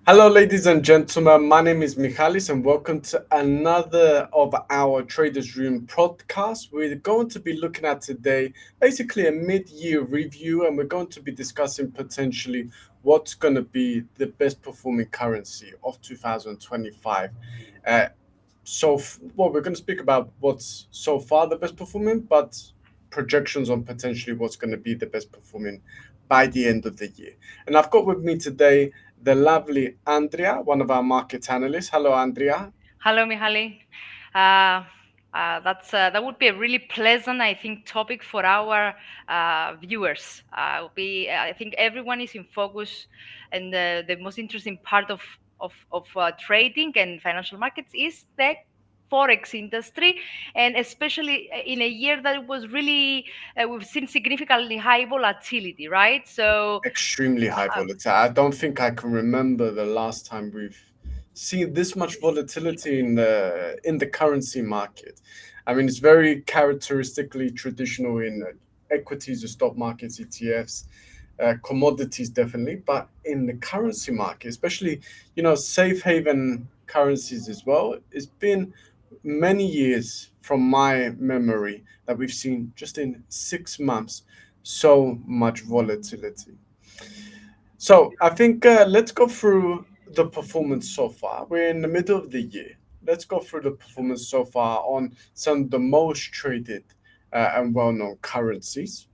Hello, ladies and gentlemen. My name is Michalis, and welcome to another of our Traders Room podcast. We're going to be looking at today basically a mid year review, and we're going to be discussing potentially what's going to be the best performing currency of 2025. Uh, we're going to speak about what's so far the best performing, but projections on potentially what's going to be the best performing by the end of the year. And I've got with me today the lovely Andrea, one of our market analysts. Hello, Andrea. Hello, Mihaly. Uh, that would be a really pleasant, I think, topic for our viewers. I think everyone is in focus, and the most interesting part of trading and financial markets is the forex industry, and especially in a year that was really we've seen significantly high volatility, right? So Extremely high volatility. I don't think I can remember the last time we've seen this much volatility in the currency market. I mean, it's very characteristically traditional in equities or stock markets, ETFs, commodities definitely, but in the currency market, especially safe haven currencies as well, it's been many years from my memory that we've seen just in 6 months so much volatility. So I think let's go through the performance so far. We're in the middle of the year. Let's go through the performance so far on some of the most traded and well-known currencies,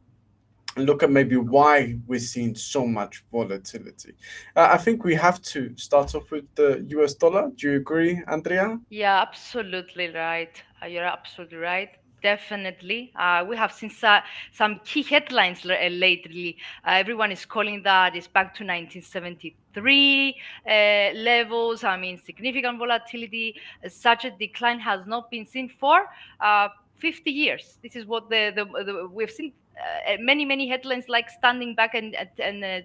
and look at maybe why we're seeing so much volatility. I think we have to start off with the US dollar. Do you agree, Andrea? yeah, absolutely right. You're absolutely right. Definitely. We have seen some key headlines lately. Everyone is calling that it's back to 1973 levels. I mean, significant volatility. Such a decline has not been seen for 50 years. This is what we've seen many headlines like standing back and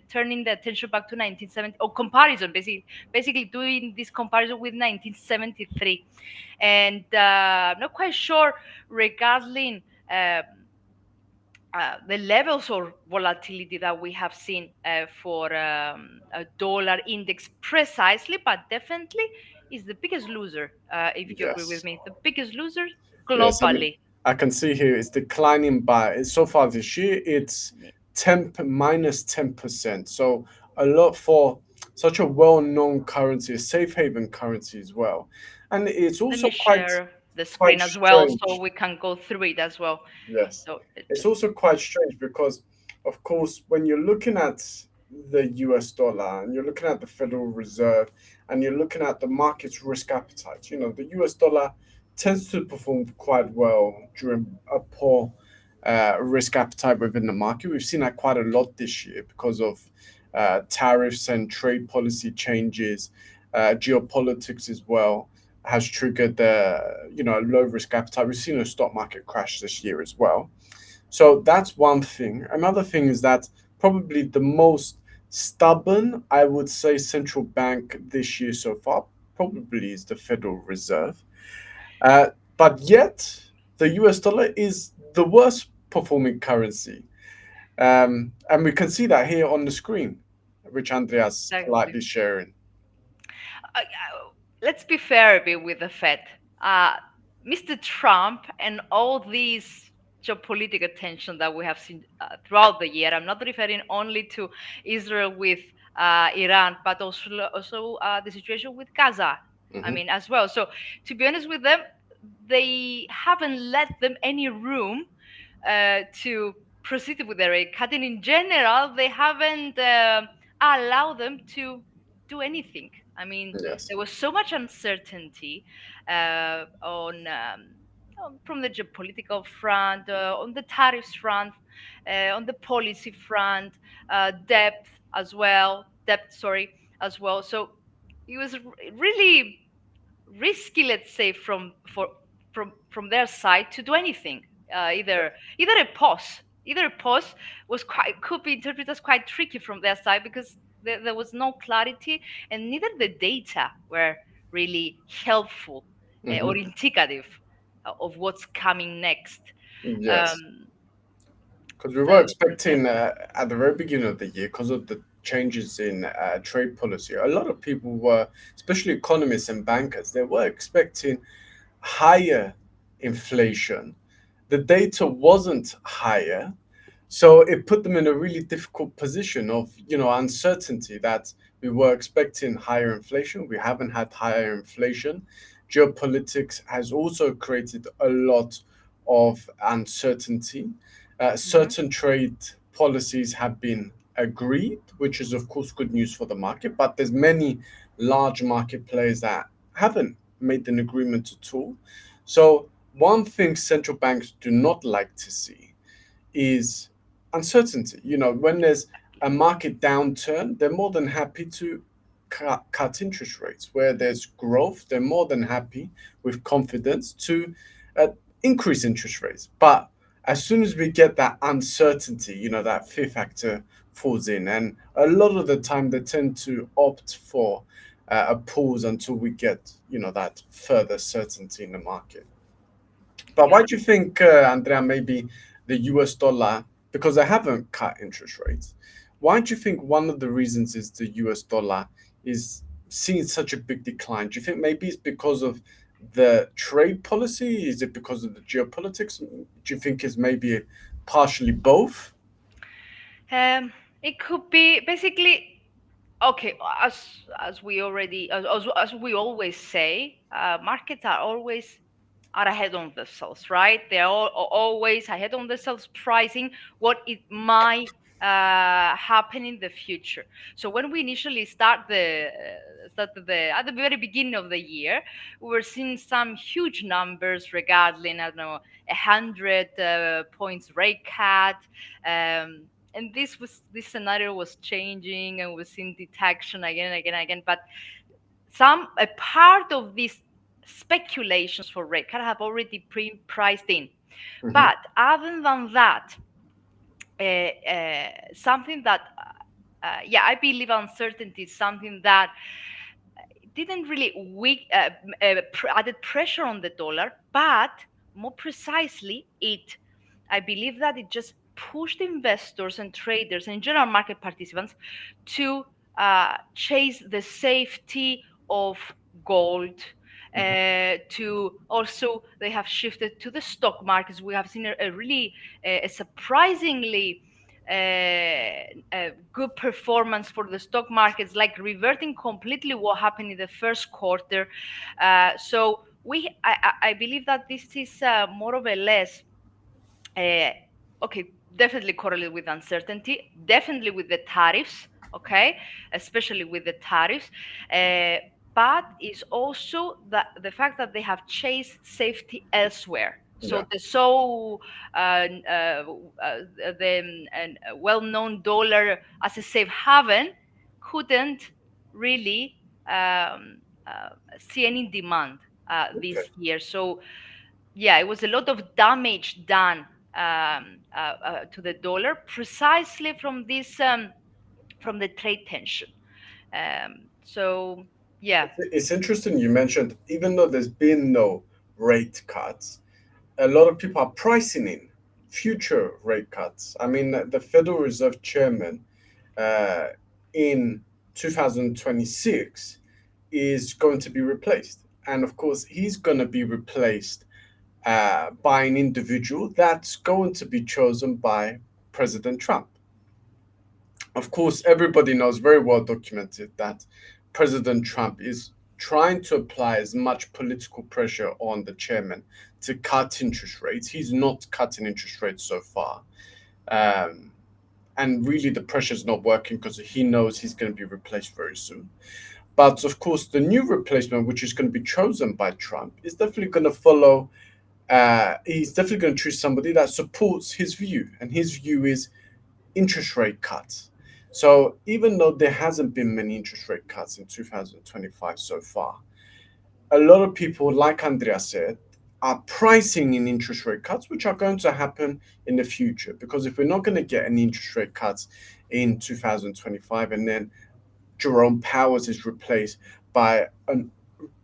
turning the attention back to 1970 or comparison, basically doing this comparison with 1973. And I'm not quite sure regarding um, the levels of volatility that we have seen for a dollar index precisely, but definitely is the biggest loser, if you agree with Yes. me, the biggest loser Yes, I mean, globally. I can see here it's declining by so far this year. It's 10% - 10%. So a lot for such a well-known currency, a safe haven currency as well, and it's Let also me share the quite screen as well so strange. we can go through it as well. Yes, So it's also quite strange because, of course, when you're looking at the US dollar and you're looking at the Federal Reserve and you're looking at the market's risk appetite, the US dollar tends to perform quite well during a poor risk appetite within the market. We've seen that quite a lot this year because of tariffs and trade policy changes, geopolitics as well has triggered a low risk appetite. We've seen a stock market crash this year as well. So that's one thing. Another thing is that probably the most stubborn, I would say, central bank this year so far probably is the Federal Reserve. But yet, the US dollar is the worst performing currency. And we can see that here on the screen, which Andreas exactly. politely sharing. Let's be fair a bit with the Fed. Uh, Mr. Trump and all these geopolitical tension that we have seen throughout the year. I'm not referring only to Israel with Iran, but also the situation with Gaza. I Hmm. mean, as well. So, to be honest with them, they haven't let them any room to proceed with their rate cutting. In general, they haven't allowed them to do anything. I mean, Yes. there was so much uncertainty from the geopolitical front, on the tariffs front, on the policy front, depth, sorry, as well. So it was really risky, let's say, from their side to do anything. Either a pause, either a pause was quite could be interpreted as quite tricky from their side because there was no clarity, and neither the data were really helpful or Hmm. indicative of what's coming next. Yes. Um, Because we were the expecting at the very beginning of the year, because of the changes in trade policy, a lot of people were, especially economists and bankers, they were expecting higher inflation. The data wasn't higher, so it put them in a really difficult position of, uncertainty that we were expecting higher inflation. We haven't had higher inflation. Geopolitics has also created a lot of uncertainty. Mhm. Certain trade policies have been agreed, which is of course good news for the market, but there's many large market players that haven't made an agreement at all. So one thing central banks do not like to see is uncertainty. When there's a market downturn, they're more than happy to cut interest rates. Where there's growth, they're more than happy with confidence to uh, increase interest rates. But as soon as we get that uncertainty, that fear factor falls in. And a lot of the time, they tend to opt for a pause until we get, that further certainty in the market. But Yeah. why do you think, Andrea, maybe the US dollar, because they haven't cut interest rates, why do you think one of the reasons is the US dollar is seeing such a big decline? Do you think maybe it's because of the trade policy? Is it because of the geopolitics? Do you think it's maybe partially both? It could be basically okay. As we already as we always say, markets are ahead of themselves, right? They are always ahead of themselves, pricing what it might happen in the future. So when we initially started the at the very beginning of the year, we were seeing some huge numbers regarding, I don't know, 100 points rate cut. And this scenario was changing, and was in detection again and again and again. But a part of these speculations for rate cut have already priced in. Hmm. But other than that, something that yeah, I believe uncertainty is something that didn't really added pressure on the dollar, but more precisely, I believe that it just pushed investors and traders and general market participants to chase the safety of gold. Hmm. To also, they have shifted to the stock markets. We have seen a really a surprisingly good performance for the stock markets, like reverting completely what happened in the first quarter. So I believe that this is more or less uh, okay, definitely correlated with uncertainty, definitely with the tariffs, okay, especially with the tariffs. Uh, but it's also the fact that they have chased safety elsewhere. So Yeah. the well-known dollar as a safe haven couldn't really um, see any demand this Okay. year. So yeah, it was a lot of damage done to the dollar precisely from the trade tension. So yeah. It's interesting you mentioned, even though there's been no rate cuts, a lot of people are pricing in future rate cuts. I mean, the Federal Reserve Chairman uh, in 2026 is going to be replaced. And of course, he's going to be replaced by an individual that's going to be chosen by President Trump. Of course, everybody knows, very well documented, that President Trump is trying to apply as much political pressure on the chairman to cut interest rates. He's not cutting interest rates so far. Um, and really, the pressure is not working because he knows he's going to be replaced very soon. But of course, the new replacement, which is going to be chosen by Trump, is definitely going to follow. He's definitely going to choose somebody that supports his view, and his view is interest rate cuts. So even though there hasn't been many interest rate cuts in 2025 so far, a lot of people, like Andrea said, are pricing in interest rate cuts, which are going to happen in the future. Because if we're not going to get any interest rate cuts in 2025, and then Jerome Powers is replaced by an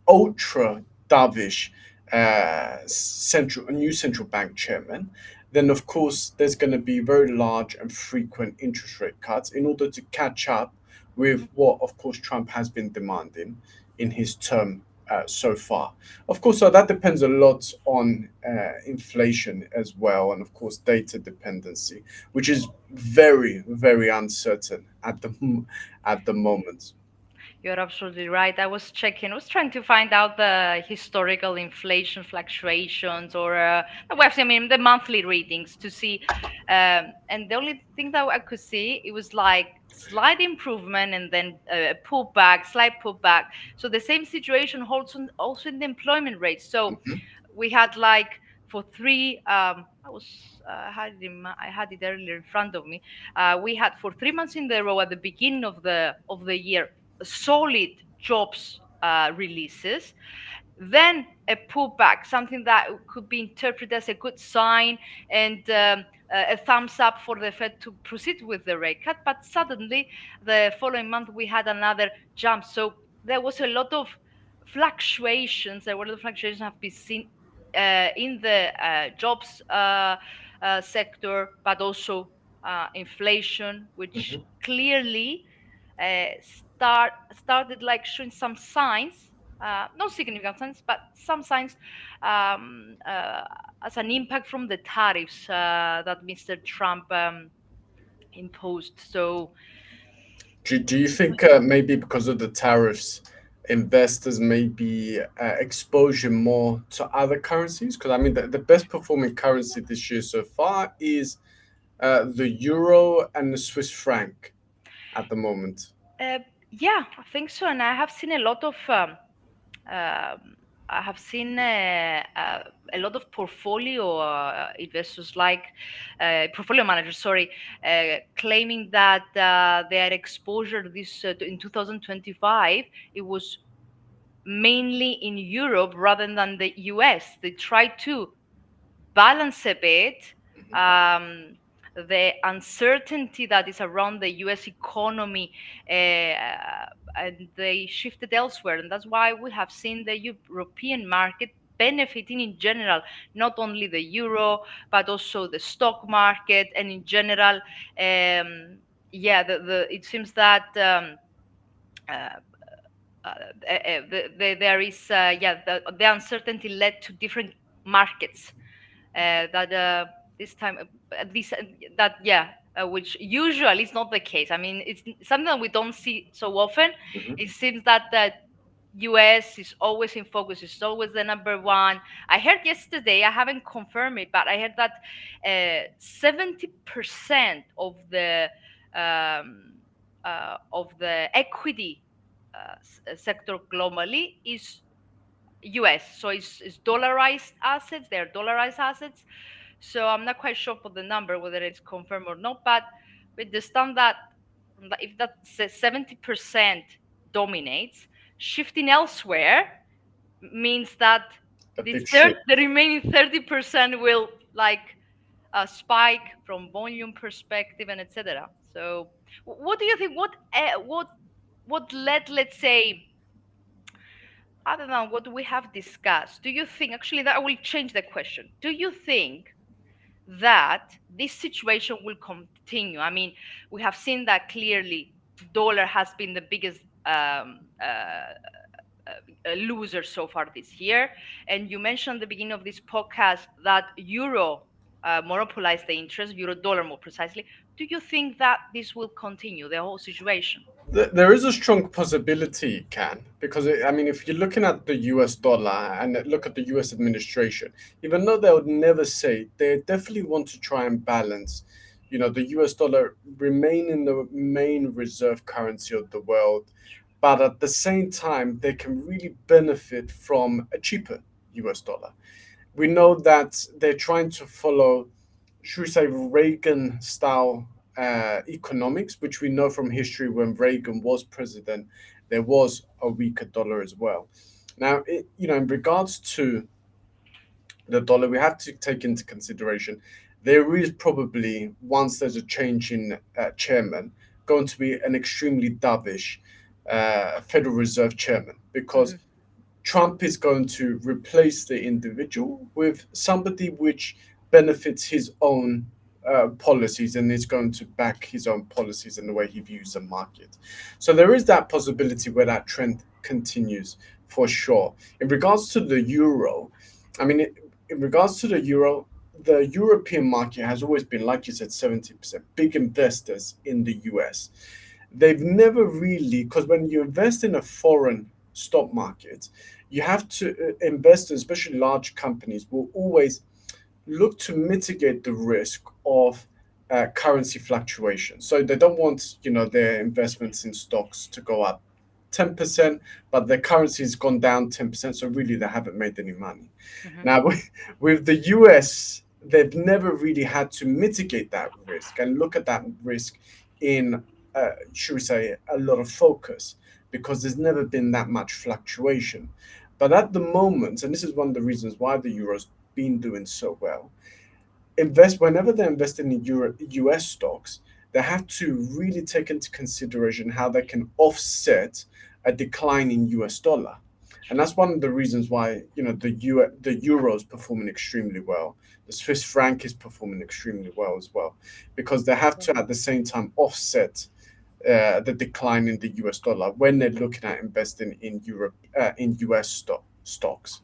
ultra dovish a new central bank chairman, then of course there's going to be very large and frequent interest rate cuts in order to catch up with what, of course, Trump has been demanding in his term so far. Of course, so that depends a lot on inflation as well, and of course, data dependency, which is very, very uncertain at the moment. You're absolutely right. I was checking, I was trying to find out the historical inflation fluctuations or I mean, the monthly readings to see. And the only thing that I could see, it was like slight improvement and then a pullback, slight pullback. So the same situation holds on also in the employment rate. So Mhm, we had like for three, I was, I had it earlier in front of me. We had for 3 months in the row at the beginning of the year solid jobs releases, then a pullback, something that could be interpreted as a good sign and a thumbs up for the Fed to proceed with the rate cut. But suddenly, the following month, we had another jump. So there was a lot of fluctuations. There were a lot of fluctuations have been seen in the jobs sector, but also inflation, which mhm. clearly started like showing some signs, no significant signs, but some signs um, uh, as an impact from the tariffs that Mr. Trump imposed. So Do you think maybe because of the tariffs, investors may be exposure more to other currencies? Because I mean, the best performing currency this year so far is the euro and the Swiss franc at the moment. uh, yeah, I think so. And I have seen a lot of um, I have seen a lot of portfolio investors, like portfolio managers, sorry, claiming that their exposure this in 2025 it was mainly in Europe rather than the US. They tried to balance a bit um, the uncertainty that is around the US economy, and they shifted elsewhere. And that's why we have seen the European market benefiting in general, not only the euro, but also the stock market. And in general, yeah, it seems that. Uh, there is yeah the uncertainty led to different markets that this time at least that yeah which usually is not the case. I mean, it's something that we don't see so often. Mhm. It seems that the US is always in focus, it's always the number one. I heard yesterday, I haven't confirmed it, but I heard that 70% um, of the equity sector globally is US. So it's dollarized assets. They're dollarized assets. So I'm not quite sure for the number whether it's confirmed or not. But we understand that if that 70% dominates, shifting elsewhere means that A big shift. the remaining 30% will like spike from volume perspective and etc. So what do you think? What led, let's say, other than what we have discussed, do you think, actually, that I will change the question. Do you think that this situation will continue? I mean, we have seen that clearly dollar has been the biggest loser so far this year. And you mentioned at the beginning of this podcast that euro monopolized the interest, euro dollar more precisely. Do you think that this will continue, the whole situation? There is a strong possibility it can, because I mean, if you're looking at the US dollar and look at the US administration, even though they would never say, they definitely want to try and balance, the US dollar remaining the main reserve currency of the world, but at the same time, they can really benefit from a cheaper US dollar. We know that they're trying to follow, should we say, Reagan style economics, which we know from history when Reagan was president, there was a weaker dollar as well. Now, in regards to the dollar, we have to take into consideration there is probably, once there's a change in chairman, going to be an extremely dovish Federal Reserve chairman, because Mhm. Trump is going to replace the individual with somebody which benefits his own policies, and is going to back his own policies and the way he views the market. So there is that possibility where that trend continues for sure. In regards to the euro, I mean, in regards to the euro, the European market has always been, like you said, 70% big investors in the US. They've never really, because when you invest in a foreign stock market, you have to, investors, especially large companies, will always look to mitigate the risk of currency fluctuation. So they don't want, their investments in stocks to go up 10%, but their currency has gone down 10%. So really, they haven't made any money. Hmm. Now, with the US, they've never really had to mitigate that risk and look at that risk in, should we say, a lot of focus, because there's never been that much fluctuation. But at the moment, and this is one of the reasons why the euro's been doing so well, invest whenever they're investing in US stocks, they have to really take into consideration how they can offset a decline in US dollar. And that's one of the reasons why the euro is performing extremely well. The Swiss franc is performing extremely well as well, because they have to at the same time offset the decline in the US dollar when they're looking at investing in Europe, in US stocks.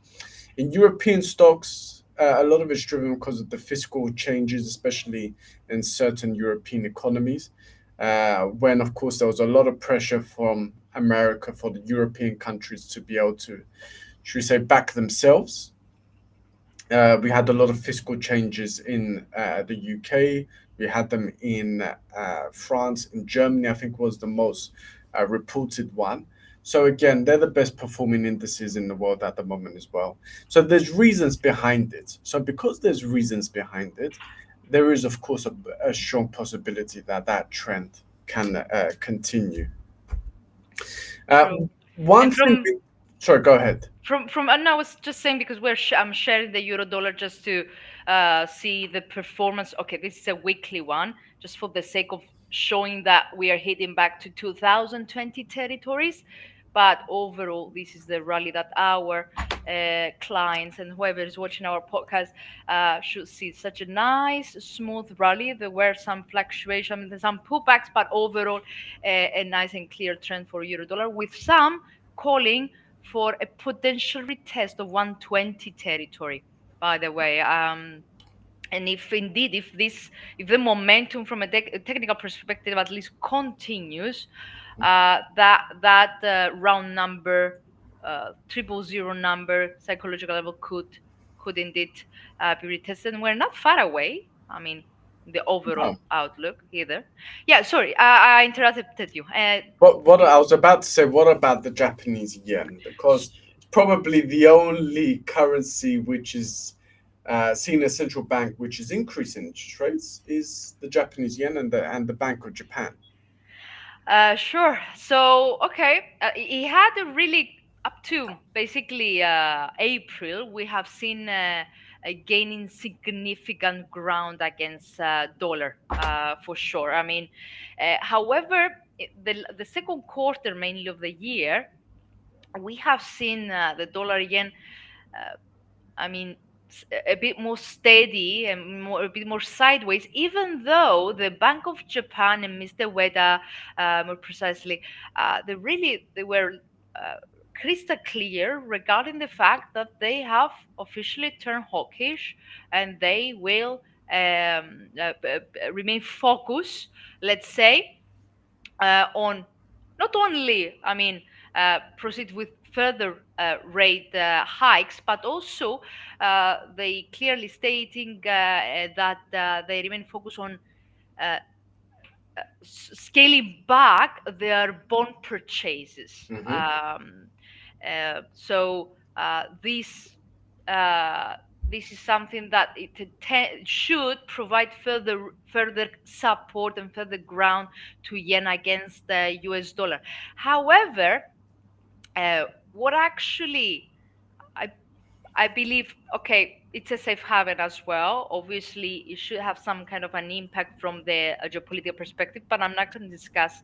In European stocks, a lot of it's driven because of the fiscal changes, especially in certain European economies. When, of course, there was a lot of pressure from America for the European countries to be able to, should we say, back themselves. We had a lot of fiscal changes in the UK. We had them in France, in Germany, I think was the most reported one. So again, they're the best performing indices in the world at the moment as well. So there's reasons behind it. So because there's reasons behind it, there is of course a strong possibility that that trend can continue. Uh, True. one And thing, sorry, go ahead. and I was just saying because I'm sharing the euro dollar just to see the performance. Okay, this is a weekly one, just for the sake of showing that we are heading back to 2020 territories. But overall, this is the rally that our clients and whoever is watching our podcast should see. Such a nice, smooth rally. There were some fluctuation, some pullbacks, but overall, a nice and clear trend for euro dollar, with some calling for a potential retest of 120 territory, by the way. And if indeed, if the momentum from a technical perspective at least continues, that round number, 000 number, psychological level could indeed be retested. And we're not far away. I mean, the overall No. outlook either. Yeah, sorry, I interrupted you. What I was about to say, what about the Japanese yen? Because it's probably the only currency which is seen as central bank which is increasing interest rates is the Japanese yen and the Bank of Japan. Sure. So, okay, it had a really up to basically April. We have seen gaining significant ground against dollar for sure. I mean, however, the second quarter mainly of the year, we have seen the dollar yen. Uh, I mean, a bit more steady and a bit more sideways, even though the Bank of Japan and Mr. Ueda, more precisely, they were uh, crystal clear regarding the fact that they have officially turned hawkish and they will remain focused, let's say, on not only, I mean, proceed with further rate hikes, but also they clearly stating that they remain focused on uh, scaling back their bond purchases. Hmm. So uh, this is something that should provide further support and further ground to yen against the US dollar. However, what actually I I believe, okay, it's a safe haven as well. Obviously, it should have some kind of an impact from the geopolitical perspective, but I'm not going to discuss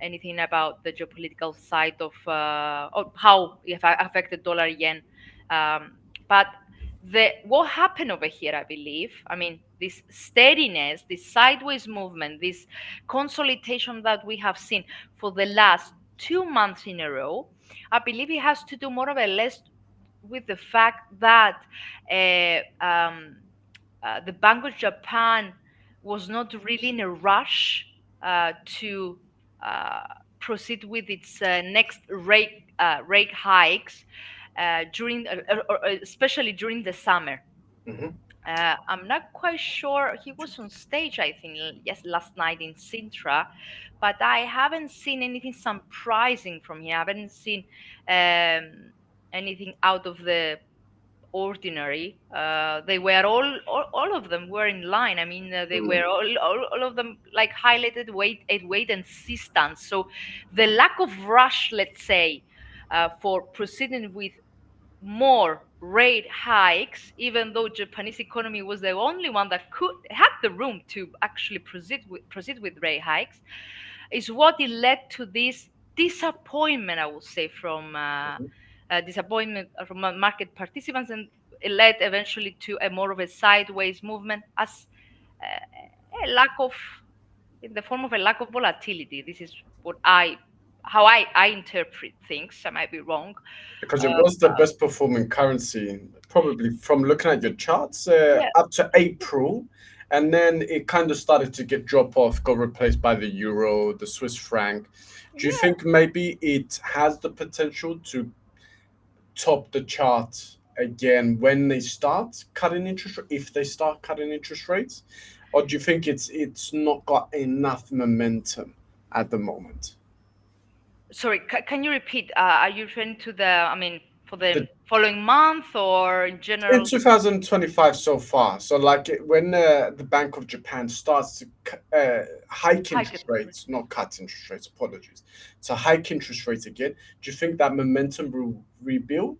anything about the geopolitical side of or how it affected dollar yen. But the what happened over here, I believe, I mean, this steadiness, this sideways movement, this consolidation that we have seen for the last 2 months in a row, I believe it has to do more or less with the fact that the Bank of Japan was not really in a rush to uh, proceed with its next rate hikes during, especially during the summer. Hmm. I'm not quite sure. He was on stage, I think, yes, last night in Sintra, but I haven't seen anything surprising from him. I haven't seen um, anything out of the ordinary. They were all of them were in line. I mean, they were Mm. all of them like highlighted wait and see stance. So the lack of rush, let's say, for proceeding with more rate hikes, even though Japanese economy was the only one that could had the room to actually proceed with rate hikes, is what it led to this disappointment, I would say, from Mhm. disappointment from market participants, and it led eventually to a more of a sideways movement as a lack of, in the form of a lack of volatility. This is what how I interpret things. I might be wrong. Because it Uh, was the best performing currency, probably from looking at your charts yeah, up to April. And then it kind of started to get drop off, got replaced by the euro, the Swiss franc. Do you yeah. think maybe it has the potential to top the chart again when they start cutting interest, if they start cutting interest rates? Or do you think it's not got enough momentum at the moment? Sorry, can you repeat? Are you referring to the, I mean, for the The following month or in in general? 2025 so far. So, like when the Bank of Japan starts to hike Hi, interest rates, not cut interest rates, apologies, to hike interest rates again, do you think that momentum will rebuild?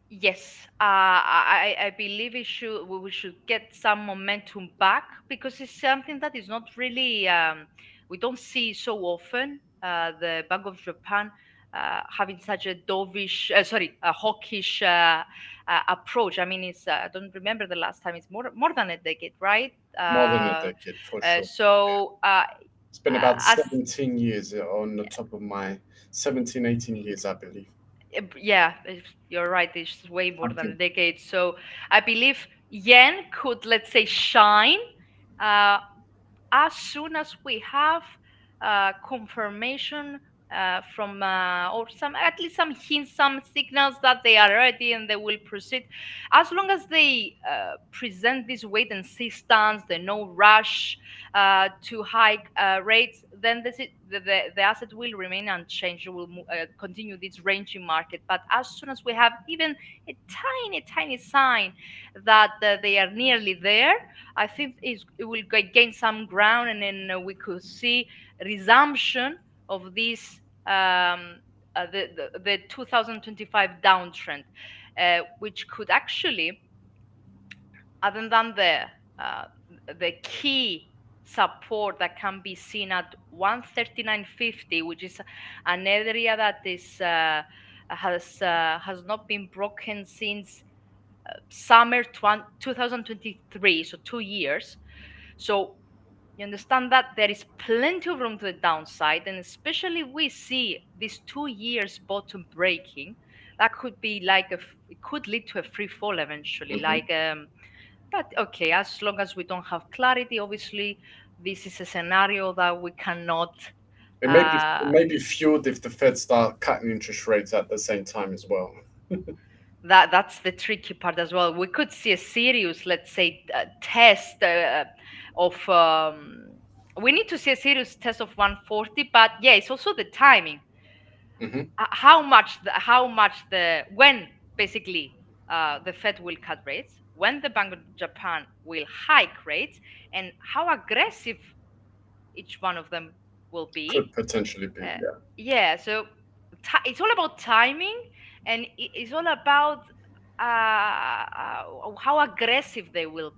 yes, I believe we should get some momentum back because it's something that is not really we don't see so often. The Bank of Japan having such a dovish, sorry, a hawkish approach. I mean, it's I don't remember the last time. It's more than a decade, right? More than a decade, for sure. So It's been about as 17 years on the top of my 17, 18 years, I believe. yeah, you're right. It's way more than a Something decade. So I believe yen could, let's say, shine uh, as soon as we have confirmation from or some, at least some hints, some signals that they are ready and they will proceed. As long as they present this wait and see stance, the no rush to hike rates, then the asset will remain unchanged. It will continue this ranging market. But as soon as we have even a tiny sign that they are nearly there, I think it will gain some ground, and then we could see resumption of this the 2025 downtrend, which could actually, other than uh, the key support that can be seen at 139.50, which is an area that is has not been broken since summer 2023, so 2 years. So you understand that there is plenty of room to the downside, and especially we see these 2 years bottom breaking, that could be like it could lead to a free fall eventually. hmm But okay, as long as we don't have clarity, obviously this is a scenario that we cannot. it Uh, may be fueled if the Fed start cutting interest rates at the same time as well. that's the tricky part as well. We could see a serious, let's say, test of. We need to see a serious test of 140, but yeah, it's also the timing. Hmm. How much the when basically the Fed will cut rates, when the Bank of Japan will hike rates, and how aggressive each one of them will be. Could potentially be, Uh, yeah. yeah, so it's all about timing, and it's all about how aggressive they will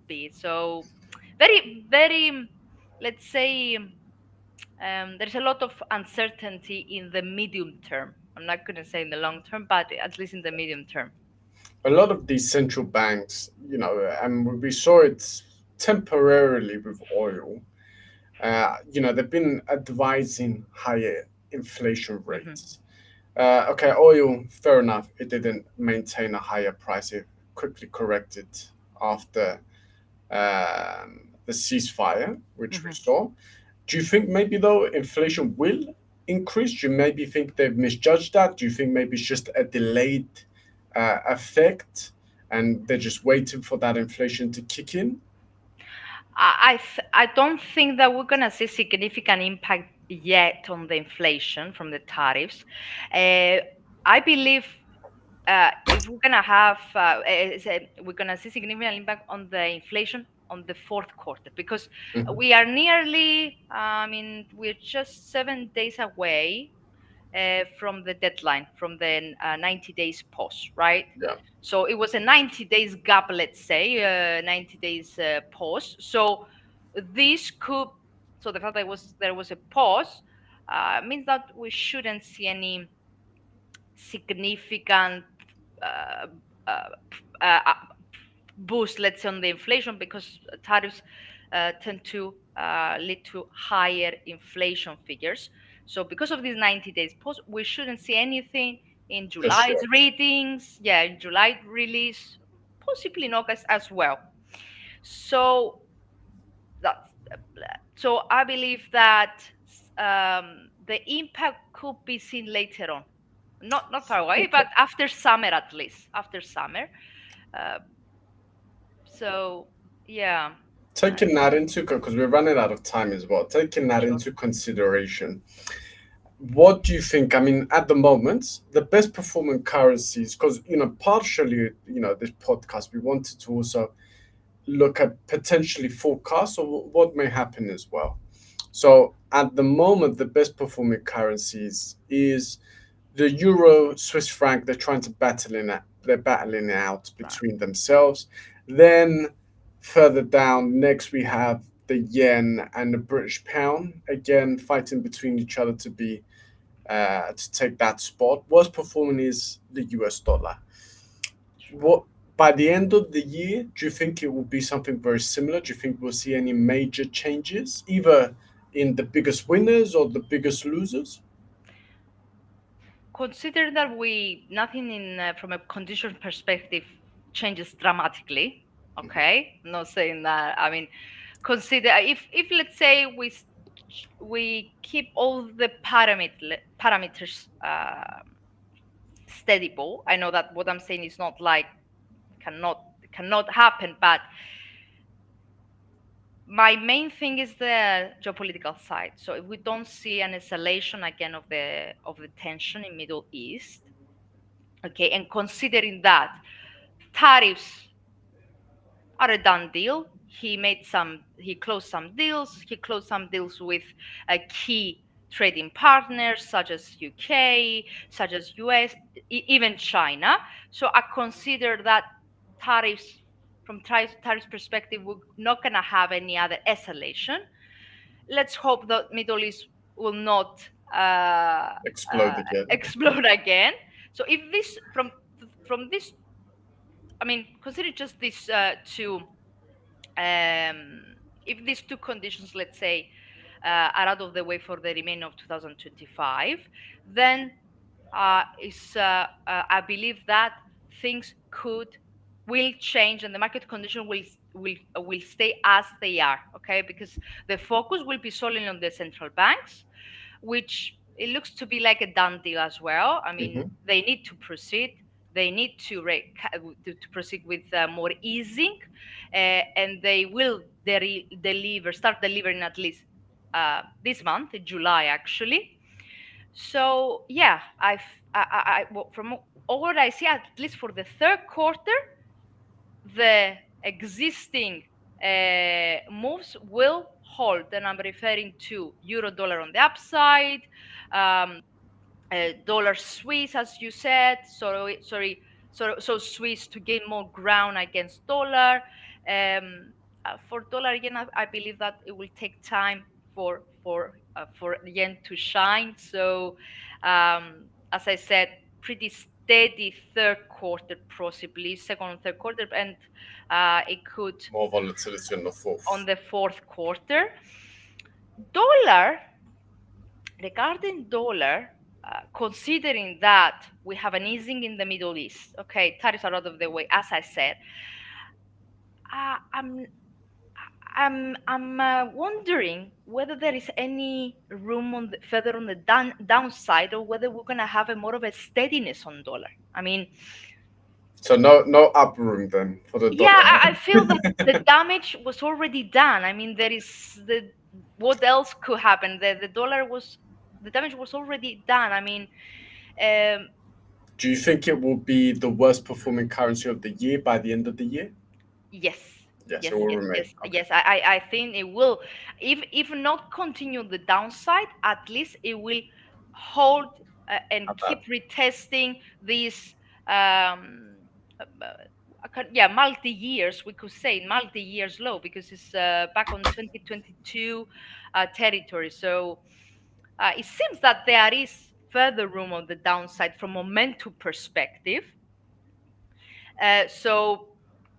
be. So very, let's say, there's a lot of uncertainty in the medium term. I'm not going to say in the long term, but at least in the medium term. a lot of these central banks, and we saw it temporarily with oil. They've been advising higher inflation Hmm. rates. Okay, oil, fair enough. It didn't maintain a higher price. It quickly corrected after the ceasefire, which we Hmm. saw. Do you think maybe though inflation will increase? Do you maybe think they've misjudged that? Do you think maybe it's just a delayed effect, and they're just waiting for that inflation to kick in? I don't think that we're gonna see significant impact yet on the inflation from the tariffs. Uh, I believe if we're gonna have we're gonna see significant impact on the inflation on the fourth quarter, because Hmm. we are nearly I mean we're just 7 days away from the deadline, from the 90 days pause, right? Yeah, So it was a 90 days gap, let's say, 90 days pause. So this could, so the fact that there was a pause means that we shouldn't see any significant uh, uh, uh, boost, let's say, on the inflation, because tariffs tend to lead to higher inflation figures. So because of these 90 days pause, we shouldn't see anything in for July's sure. readings. Yeah, in July release, possibly in August as well. So that's so I believe that the impact could be seen later on, not far away, Okay. but after summer, at least after summer. Uh, so yeah, uh, Taking that into because we're running out of time as well. Taking that sure. into consideration, what do you think? I mean, at the moment, the best performing currencies, because partially, this podcast we wanted to also look at potentially forecasts of what may happen as well. So at the moment, the best performing currencies is the euro, Swiss franc. They're trying to battle in it. They're battling it out Right. between themselves. Then further down, next we have the yen and the British pound again fighting between each other to take that spot. Worst performing is the US dollar. Sure. What by the end of the year, do you think it will be something very similar? Do you think we'll see any major changes, either in the biggest winners or the biggest losers? Consider that we nothing in from a condition perspective changes dramatically. Okay, I'm not saying that. I mean, consider if let's say we keep all the parameters steadable. I know that what I'm saying is not like cannot cannot happen, but my main thing is the geopolitical side. So if we don't see an escalation again of the tension in Middle East, okay, and considering that tariffs are a done deal. He closed some deals. He closed some deals with key trading partners such as UK, such as US, even China. So I consider that tariffs, from tariffs perspective, we're not gonna have any other escalation. Let's hope that Middle East will not Explode again. explode again. So if this from this, I mean, consider just these two um, if these two conditions, let's say, are out of the way for the remainder of 2025, then I believe that things could will change and the market condition will stay as they are. Okay, because the focus will be solely on the central banks, which it looks to be like a done deal as well. I mean, Hmm. they need to proceed. They need to proceed with more easing, and they will start delivering at least this month, in July, actually. So yeah, well, from all what I see, at least for the third quarter, the existing moves will hold, and I'm referring to euro dollar on the upside, um, dollar Swiss, as you said. So Swiss to gain more ground against dollar. For dollar yen, I believe that it will take time for yen to shine. So as I said, pretty steady third quarter, possibly second and third quarter, and it could More volatility in the on fourth. the fourth quarter. Dollar, regarding dollar, considering that we have an easing in the Middle East, okay, tariffs are out of the way, as I said. uh, I'm I'm wondering whether there is any room on the, further on the downside, or whether we're gonna have a more of a steadiness on dollar. I mean, So no up room then for the yeah, dollar. I feel that the damage was already done. I mean, there is the what else could happen? The dollar was the damage was already done. I mean, um, Do you think it will be the worst performing currency of the year by the end of the year? yes, Yes, it yes, will yes, remain. yes, Okay. yes. I think it will, if not continue the downside, at least it will hold and Not keep bad. retesting these yeah, multi years, we could say multi years low, because it's back on 2022 territory. So it seems that there is further room on the downside from momentum perspective. So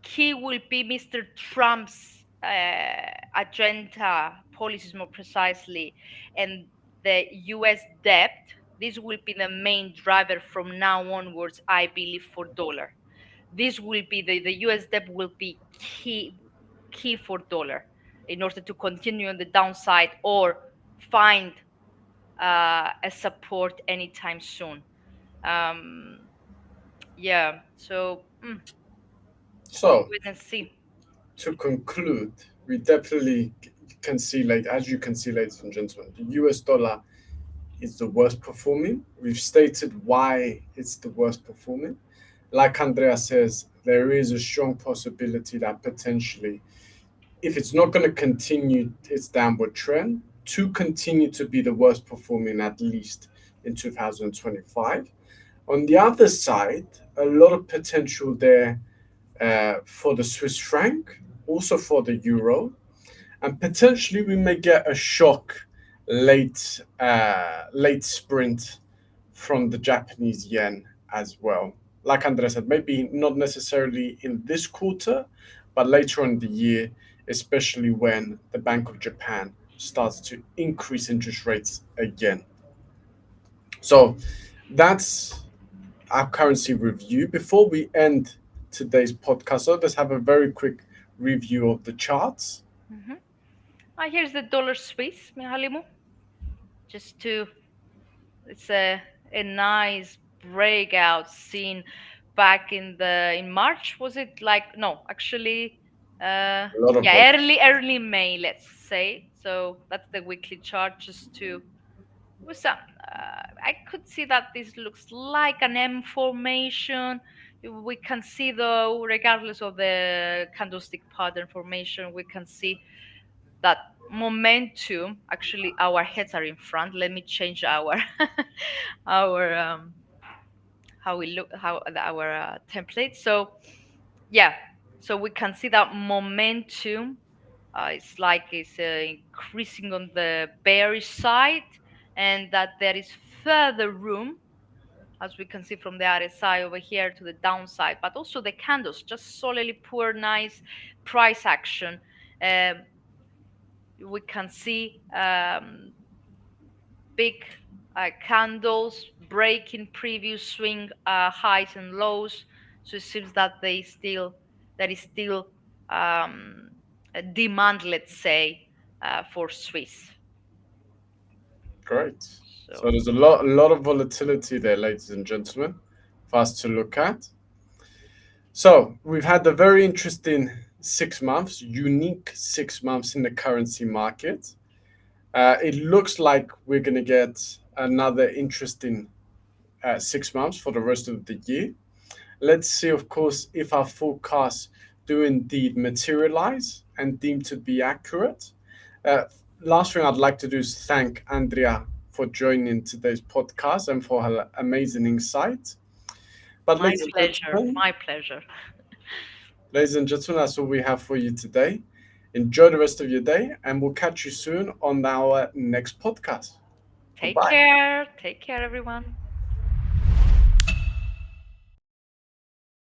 key will be Mr. Trump's agenda policies, more precisely, and the U.S. debt. This will be the main driver from now onwards, I believe, for dollar. This will be the U.S. debt will be key for dollar in order to continue on the downside or find a support anytime soon. Um, yeah, so we'll So wait and see. to conclude, we definitely can see, like as you can see, ladies and gentlemen, the US dollar is the worst performing. We've stated why it's the worst performing. Like Andrea says, there is a strong possibility that potentially, if it's not going to continue its downward trend, to continue to be the worst performing at least in 2025. On the other side, a lot of potential there for the Swiss franc, also for the euro, and potentially we may get a shock late sprint from the Japanese yen as well. Like Andrea said, maybe not necessarily in this quarter, but later on in the year, especially when the Bank of Japan starts to increase interest rates again. So that's our currency review. Before we end today's podcast, so let's have a very quick review of the charts. Mhm. Here's the dollar Swiss, Mihalimu. Just to, it's a nice breakout scene back in March. Was it like, no, actually, A lot of yeah, early May, let's say. So that's the weekly chart. Just to, with some, I could see that this looks like an M formation. We can see, though, regardless of the candlestick pattern formation, we can see that momentum. Actually, our heads are in front. Let me change our our how we look, how our template. So yeah, so we can see that momentum, it's like it's increasing on the bearish side, and that there is further room, as we can see from the RSI over here, to the downside. But also the candles, just solidly poor, nice price action. um, we can see big candles breaking previous swing highs and lows. So it seems that there is still um, a demand, let's say, for Swiss. Great. So So there's a lot of volatility there, ladies and gentlemen, for us to look at. So we've had a very interesting 6 months, unique 6 months in the currency market. It looks like we're going to get another interesting 6 months for the rest of the year. Let's see, of course, if our forecasts do indeed materialize and deem to be accurate. Uh, Last thing I'd like to do is thank Andrea for joining today's podcast and for her amazing insight. But my pleasure, my pleasure. ladies and gentlemen, that's all we have for you today. Enjoy the rest of your day, and we'll catch you soon on our next podcast. Take Goodbye. care. Take care, everyone.